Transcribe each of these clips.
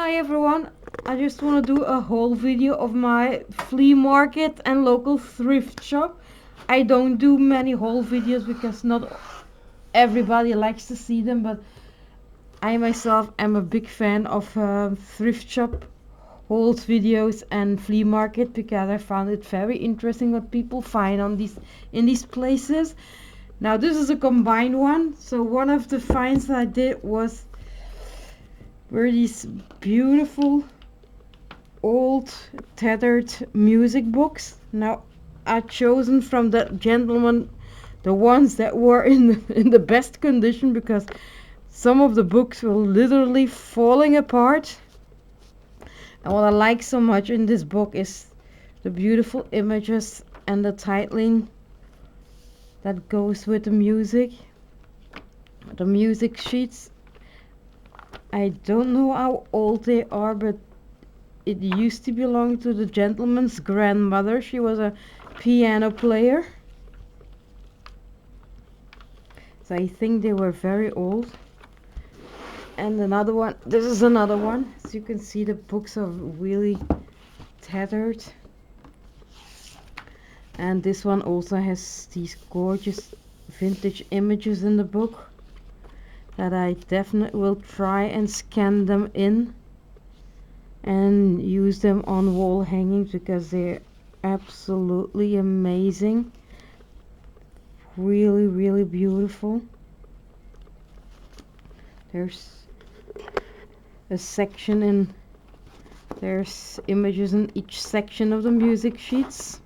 Hi everyone, I just want to do a whole video of my flea market and local thrift shop. I don't do many haul videos because not everybody likes to see them, but I myself am a big fan of thrift shop hauls videos and flea market because I found it very interesting what people find on these places. Now this is a combined one, so one of the finds that I did were these beautiful old tethered music books. Now I chosen from the gentleman the ones that were in the best condition because some of the books were literally falling apart. And what I like so much in this book is the beautiful images and the titling that goes with the music. The music sheets, I don't know how old they are, but it used to belong to the gentleman's grandmother. She was a piano player. So I think they were very old. And another one, this is another one. As you can see, the books are really tattered. And this one also has these gorgeous vintage images in the book that I definitely will try and scan them in and use them on wall hangings because they're absolutely amazing. Really beautiful. There's a section in there's images in each section of the music sheets.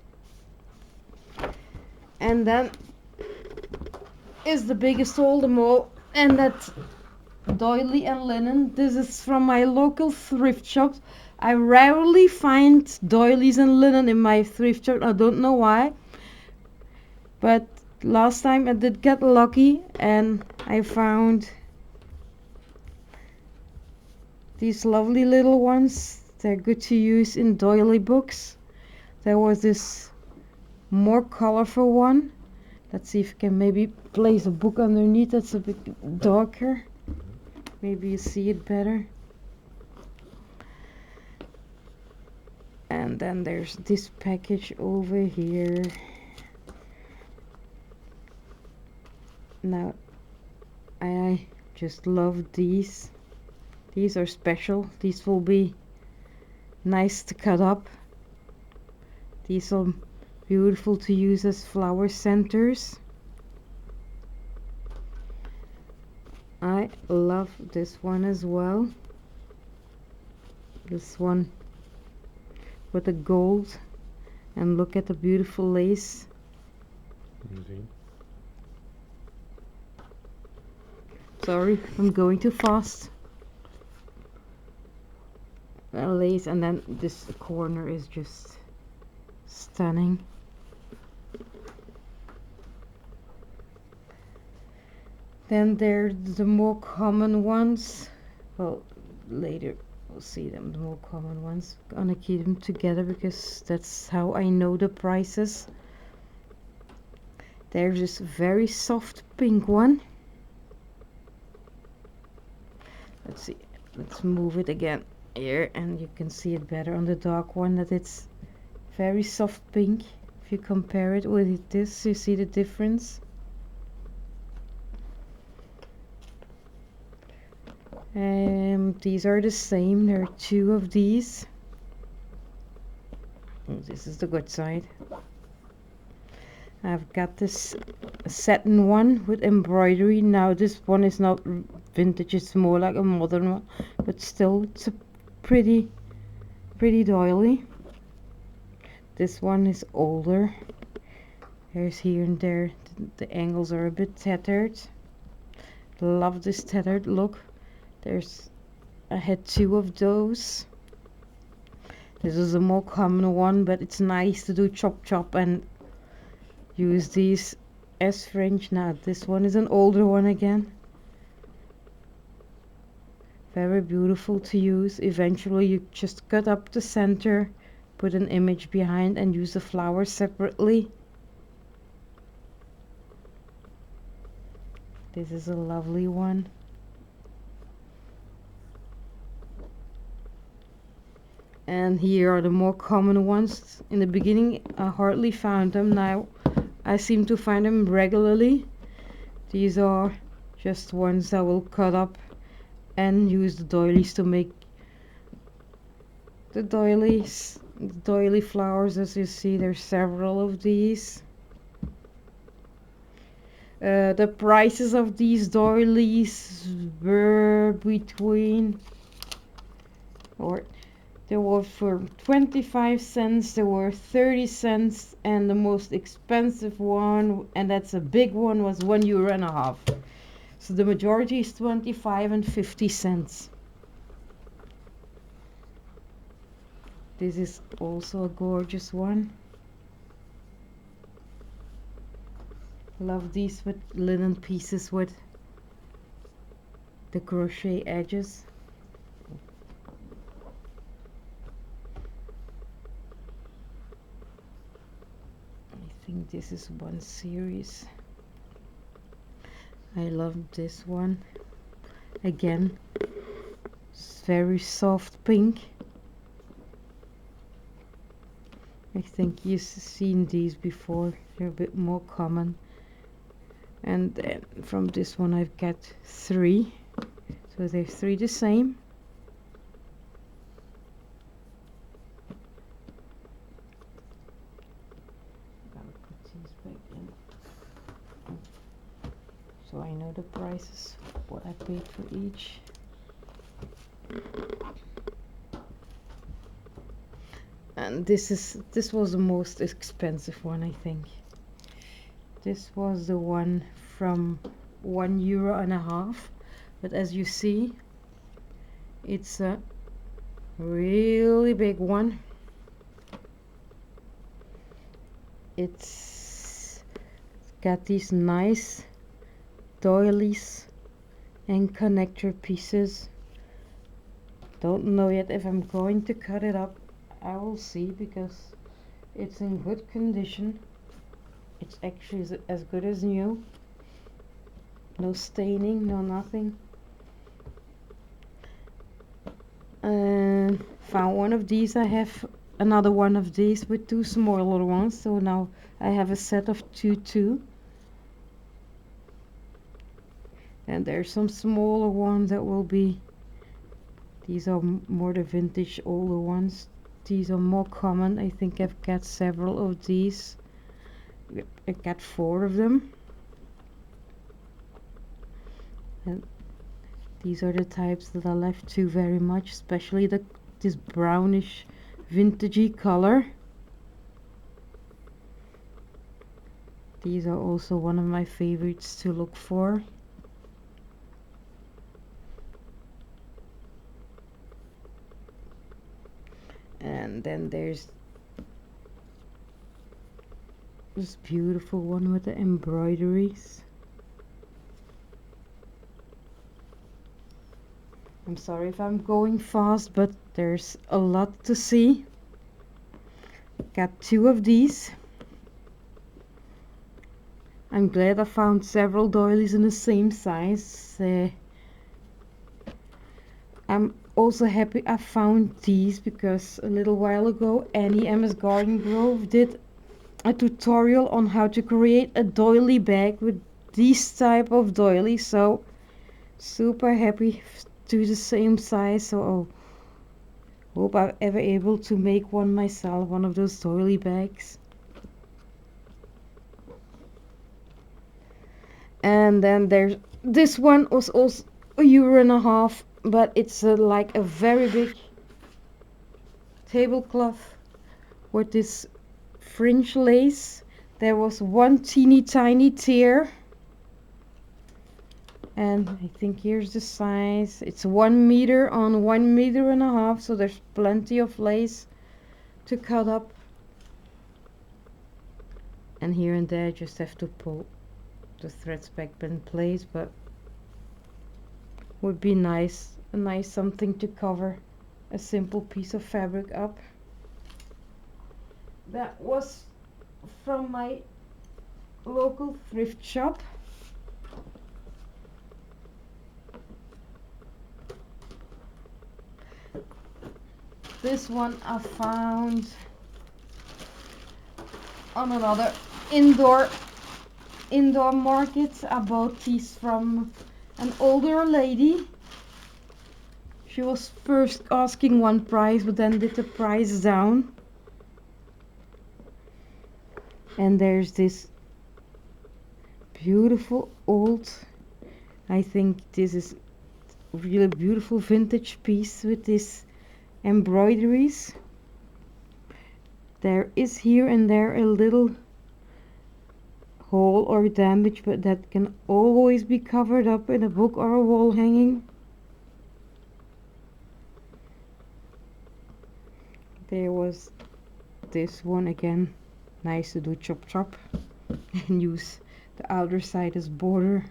And then is the biggest of all them all, and that's doily and linen. This is from my local thrift shop. I rarely find doilies and linen in my thrift shop. I don't know why, but last time I did get lucky and I found these lovely little ones. They're good to use in doily books. There was this more colorful one. Let's see if I can maybe place a book underneath that's a bit darker. Maybe you see it better. And then there's this package over here. Now I just love these. These are special. These will be nice to cut up. These are beautiful to use as flower centers. I love this one as well. This one with the gold, and look at the beautiful lace. Sorry, I'm going too fast. Lace, and then this corner is just stunning. Then there's the more common ones. Well, later we'll see them, the more common ones. Gonna keep them together because that's how I know the prices. There's this very soft pink one. Let's see, let's move it again here and you can see it better on the dark one that it's very soft pink. If you compare it with this, you see the difference. These are the same. There are two of these. This is the good side. I've got this satin one with embroidery. Now this one is not vintage, it's more like a modern one, but still it's a pretty doily. This one is older. There's here and there the angles are a bit tattered. Love this tattered look. I had two of those. This is a more common one, but it's nice to do chop and use these as fringe. Now this one is an older one again. Very beautiful to use. Eventually you just cut up the center, put an image behind and use the flowers separately. This is a lovely one. And here are the more common ones. In the beginning I hardly found them. Now I seem to find them regularly. These are just ones I will cut up and use the doilies to make the doily flowers. As you see, there's several of these. The prices of these doilies were between, or there were for 25 cents, there were 30 cents, and the most expensive one, and that's a big one, was €1.50. So the majority is 25 and 50 cents. This is also a gorgeous one. Love these with linen pieces with the crochet edges. I think this is one series. I love this one. Again, it's very soft pink. I think you've seen these before. They're a bit more common. And then from this one I've got 3. So they're 3 the same. Gotta put these back in. So I know the prices, what I paid for each. And this was the most expensive one, I think. This was the one from €1.50, but as you see, it's a really big one. It's got these nice doilies and connector pieces. Don't know yet if I'm going to cut it up. I will see, because it's in good condition. It's actually as good as new. No staining, no nothing. And found one of these. I have another one of these with 2 smaller ones, so now I have a set of 2. And there's some smaller ones that will be, these are more the vintage older ones. These are more common. I think I've got several of these. I got 4 of them. And these are the types that I love too very much, especially this brownish vintagey color. These are also one of my favorites to look for. And then there's this beautiful one with the embroideries. I'm sorry if I'm going fast, but there's a lot to see. Got 2 of these. I'm glad I found several doilies in the same size. I'm also happy I found these, because a little while ago Annie MS Garden Grove did a tutorial on how to create a doily bag with these type of doilies. So super happy to the same size. So hope I'm ever able to make one myself, one of those doily bags. And then there's this one, was also €1.50, but it's like a very big tablecloth with this fringe lace. There was one teeny tiny tear, and I think here's the size. It's 1 meter on 1.5 meters, so there's plenty of lace to cut up. And here and there I just have to pull the threads back in place, but would be nice, a nice something to cover a simple piece of fabric up. That was from my local thrift shop. This one I found on another indoor market. I bought these from an older lady. She was first asking one price, but then did the price down. And there's this beautiful old, I think this is really beautiful vintage piece with this embroideries. There is here and there a little hole or damage, but that can always be covered up in a book or a wall hanging. There was this one again, nice to do chop chop and use the outer side as border.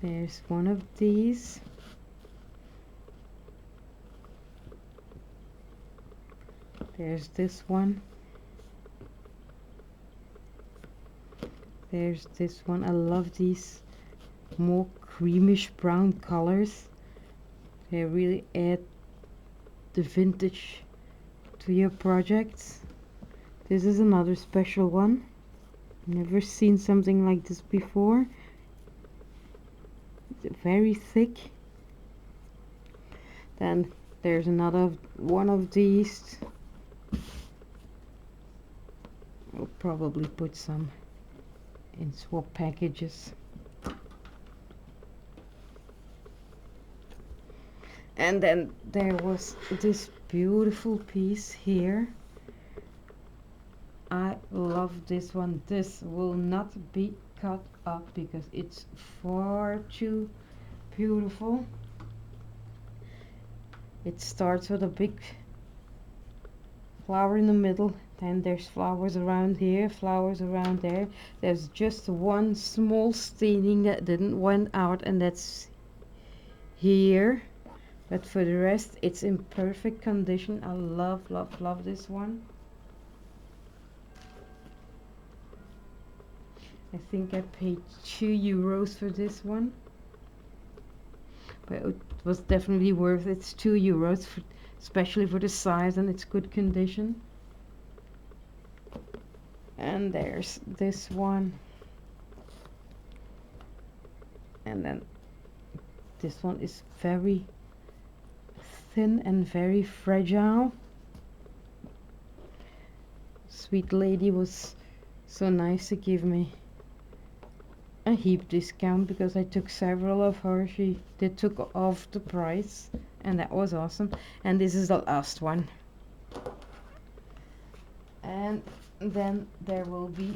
There's one of these. There's this one. There's this one. I love these more creamish brown colors. They really add the vintage to your projects. This is another special one. Never seen something like this before. It's very thick. Then there's another one of these. I'll probably put some in swap packages. And then there was this beautiful piece here. I love this one. This will not be cut up because it's far too beautiful. It starts with a big flower in the middle, then there's flowers around here, flowers around there. There's just one small staining that didn't went out, and that's here. But for the rest, it's in perfect condition. I love, love, love this one. I think I paid €2 for this one. But it was definitely worth it. It's €2, especially for the size, and it's good condition. And there's this one. And then this one is very thin and very fragile. Sweet lady was so nice to give me a heap discount because I took several of her. They took off the price, and that was awesome. And this is the last one. And then there will be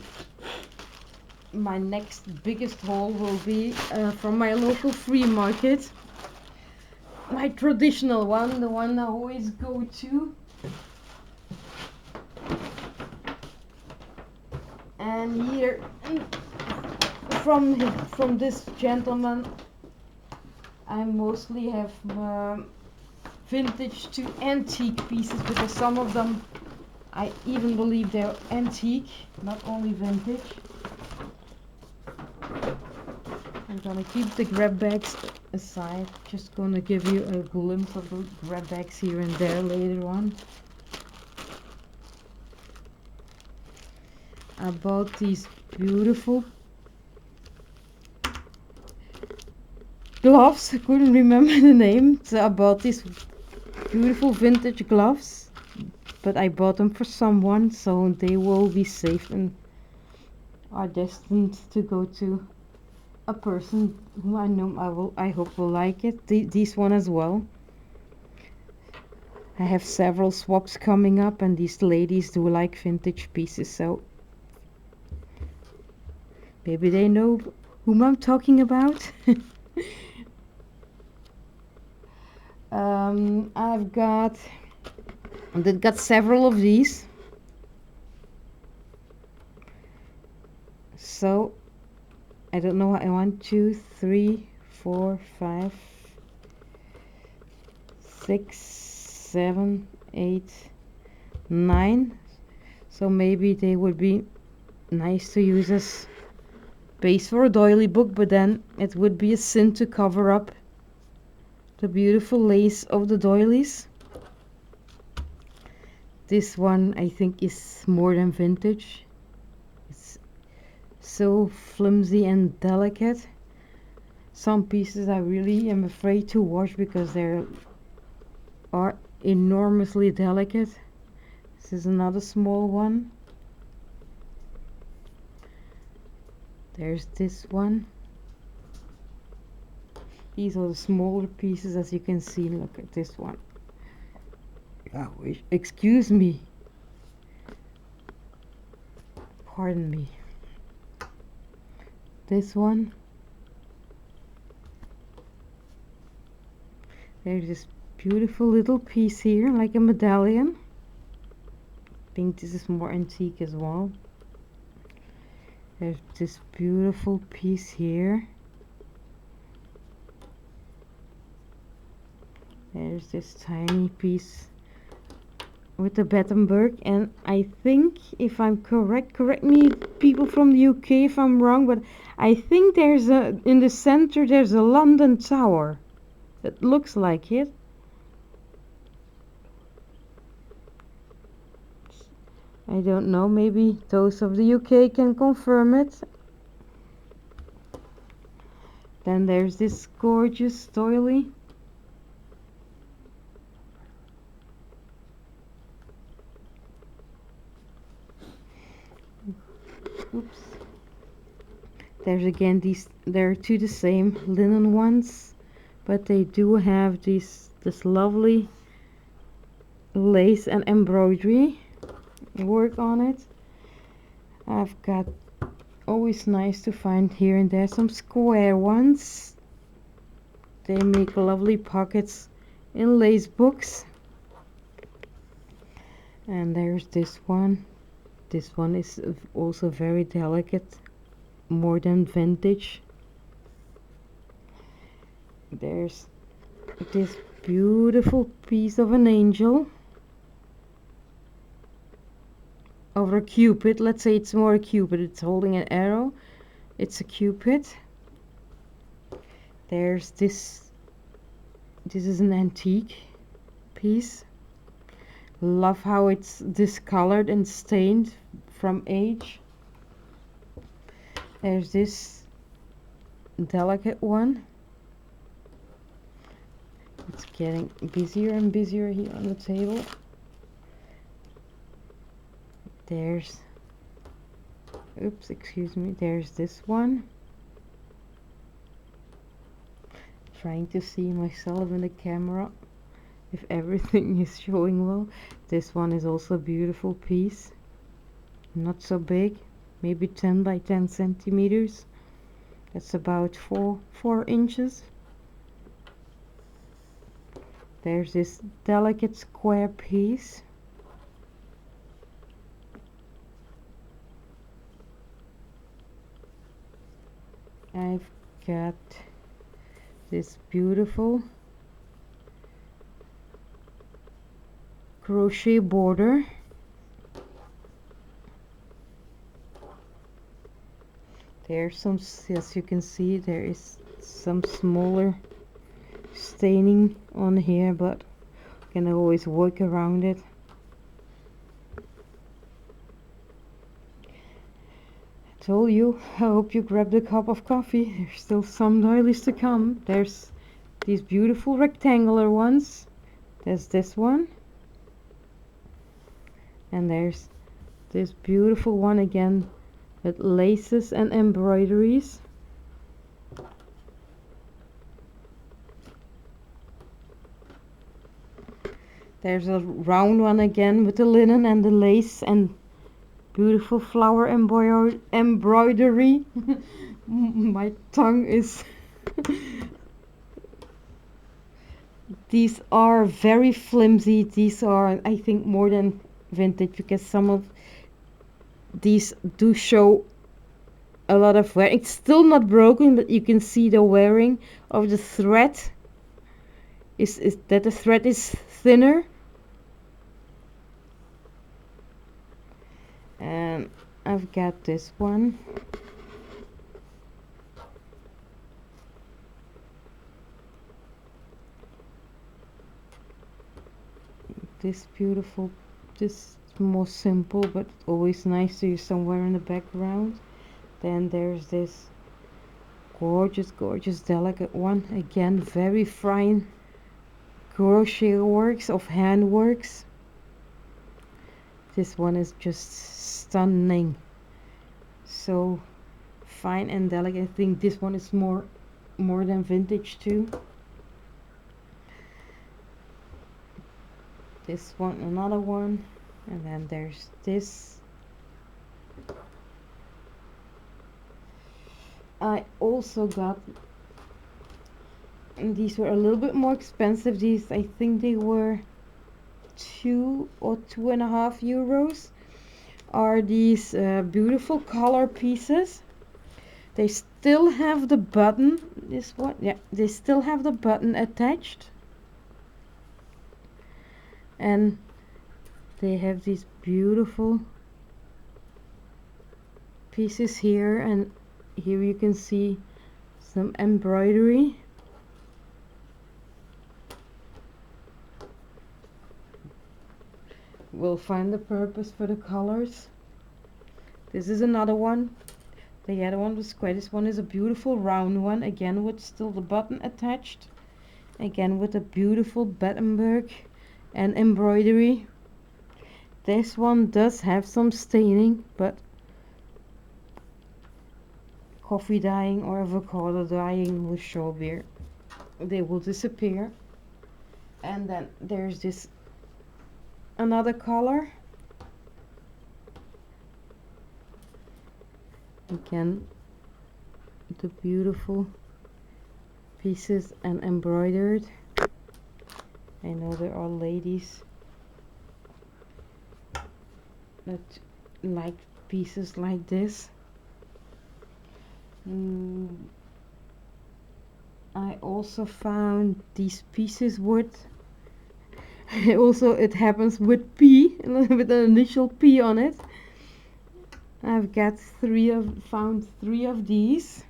my next biggest haul will be from my local flea market. My traditional one, the one I always go to. And here from this gentleman, I mostly have vintage to antique pieces, because some of them I even believe they're antique, not only vintage. I'm gonna keep the grab bags aside, just gonna give you a glimpse of the grab bags here and there later on. I bought these beautiful gloves. I couldn't remember the name, so I bought these beautiful vintage gloves, but I bought them for someone, so they will be safe and are destined to go to a person who I know I hope will like it. These one as well. I have several swaps coming up, and these ladies do like vintage pieces, so maybe they know whom I'm talking about. I've got several of these. So I don't know. 1, 2, 3, 4, 5, 6, 7, 8, 9. So maybe they would be nice to use as base for a doily book, but then it would be a sin to cover up the beautiful lace of the doilies. This one I think is more than vintage. It's so flimsy and delicate. Some pieces I really am afraid to wash because they are enormously delicate. This is another small one. There's this one. These are the smaller pieces, as you can see. Look at this one. Oh, excuse me. Pardon me. This one. There's this beautiful little piece here, like a medallion. I think this is more antique as well. There's this beautiful piece here. There's this tiny piece with the Battenberg, and I think, if I'm correct me people from the UK if I'm wrong, but I think there's in the center there's a London Tower. It looks like it. I don't know, maybe those of the UK can confirm it. Then there's this gorgeous doily. Oops. There's again these, there are two the same linen ones, but they do have this lovely lace and embroidery work on it. I've got, always nice to find here and there some square ones. They make lovely pockets in lace books. And there's this one. This one is also very delicate, more than vintage. There's this beautiful piece of an angel, or a cupid. Let's say it's more a cupid. It's holding an arrow. It's a cupid. There's this is an antique piece. Love how it's discolored and stained from age. There's this delicate one. It's getting busier and busier here on the table. There's, oops, excuse me, there's this one. Trying to see myself in the camera if everything is showing well. This one is also a beautiful piece. Not so big, maybe 10 by 10 centimeters. That's about 4 inches. There's this delicate square piece. I've got this beautiful crochet border. There's some, as you can see, there is some smaller staining on here, but you can always work around it. I told you, I hope you grabbed a cup of coffee. There's still some doilies to come. There's these beautiful rectangular ones. There's this one. And there's this beautiful one again with laces and embroideries. There's a round one again with the linen and the lace and beautiful flower embroidery. My tongue is these are very flimsy. These are, I think, more than vintage, because some of these do show a lot of wear. It's still not broken, but you can see the wearing of the thread. Is that the thread is thinner. And I've got this one. this beautiful, this more simple but always nice to use somewhere in the background. Then there's this gorgeous, gorgeous, delicate one. Again, very fine crochet works of hand works. This one is just stunning. So fine and delicate. I think this one is more than vintage too. This one, another one, and then there's this. I also got, and these were a little bit more expensive. These, I think they were 2 or 2.5 euros. Are these beautiful color pieces. They still have the button. This one, yeah, they still have the button attached. And they have these beautiful pieces here, and here you can see some embroidery. We'll find the purpose for the colors. This is another one. The other one was square. This one is a beautiful round one, again with still the button attached, again with a beautiful Battenberg and embroidery. This one does have some staining, but coffee dyeing or avocado dyeing will show here. They will disappear. And then there's this another color. Again, the beautiful pieces and embroidered. I know there are ladies that like pieces like this. I also found these pieces with also it happens with P, with an initial P on it. I've got found three of these.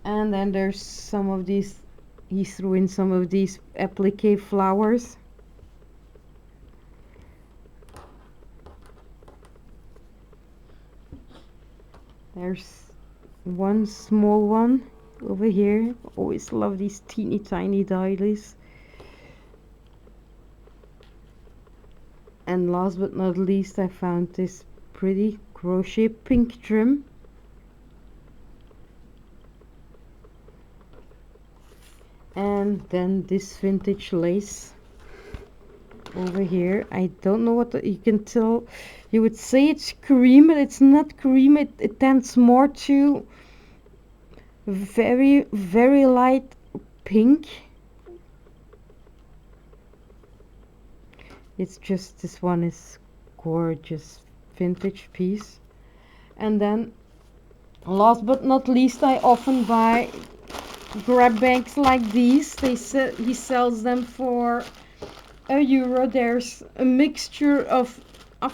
And then there's some of these, he threw in some of these applique flowers. There's one small one over here. Always love these teeny tiny doilies. And last but not least, I found this pretty crochet pink trim. And then this vintage lace over here. I don't know what you can tell. You would say it's cream, but it's not cream. It tends more to very, very light pink. It's just, this one is gorgeous vintage piece. And then last but not least, I often buy grab bags like these. He sells them for €1. There's a mixture of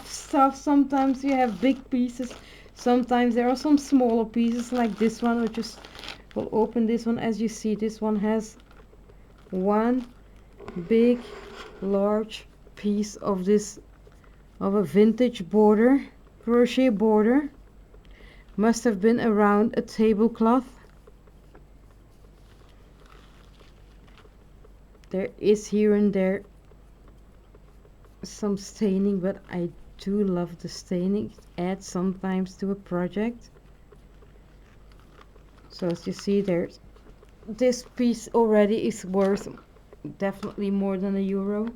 stuff. Sometimes you have big pieces, sometimes there are some smaller pieces like this one. We'll open this one. As you see, this one has one big large piece of a vintage border, crochet border. Must have been around a tablecloth. There is here and there some staining, but I do love the staining. It adds sometimes to a project. So as you see, there's this piece already is worth definitely more than €1.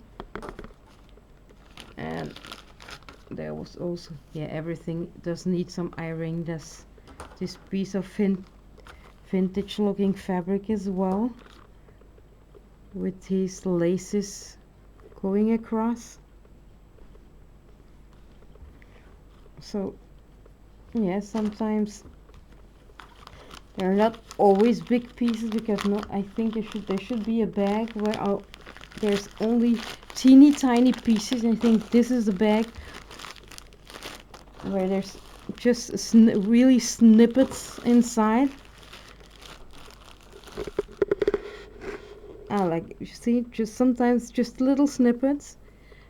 And there was also, yeah, everything does need some ironing. There's this piece of vintage looking fabric as well, with these laces going across. So yeah, sometimes they're not always big pieces, because no, I think there should be a bag where there's only teeny tiny pieces. I think this is the bag where there's just really snippets inside. I like, you see, just sometimes just little snippets.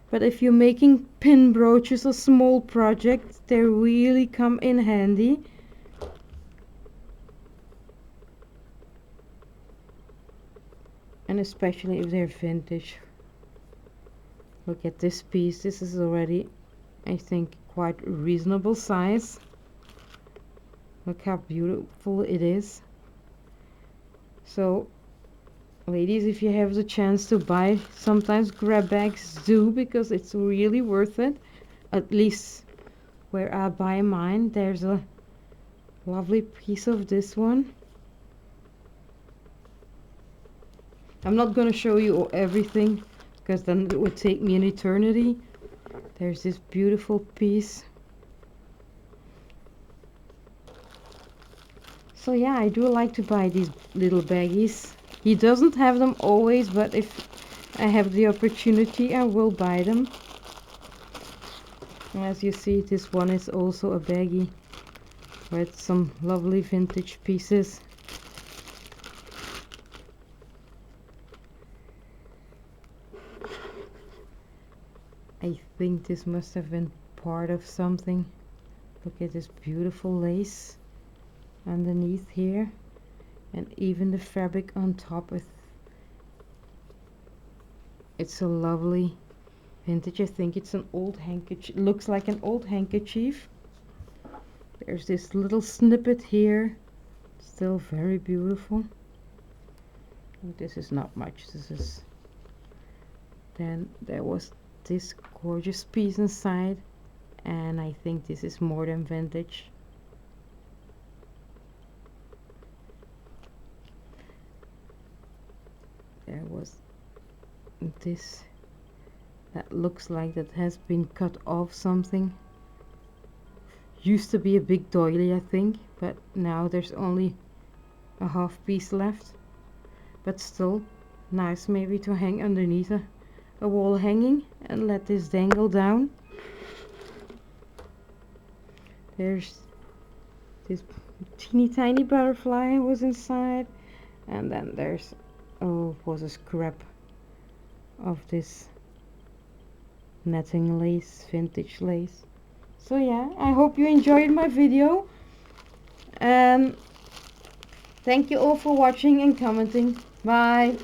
But if you're making pin brooches or small projects, they really come in handy. And especially if they're vintage. Look at this piece. This is already, I think, quite reasonable size. Look how beautiful it is. So, ladies, if you have the chance to buy, sometimes grab bags, do, because it's really worth it. At least where I buy mine, there's a lovely piece of this one. I'm not going to show you everything because then it would take me an eternity. There's this beautiful piece. So yeah, I do like to buy these little baggies. He doesn't have them always, but if I have the opportunity, I will buy them. And as you see, this one is also a baggie with some lovely vintage pieces. I think this must have been part of something. Look at this beautiful lace underneath here, and even the fabric on top. It's a lovely vintage. I think it's an old handkerchief. Looks like an old handkerchief. There's this little snippet here, still very beautiful. This is not much. This is, then there was this gorgeous piece inside, and I think this is more than vintage. There was this that looks like that has been cut off something. Used to be a big doily, I think, but now there's only a half piece left. But still nice, maybe to hang underneath a wall hanging and let this dangle down. There's this teeny tiny butterfly was inside, and then there's, oh, it was a scrap of this netting lace, vintage lace. So yeah, I hope you enjoyed my video, and thank you all for watching and commenting. Bye.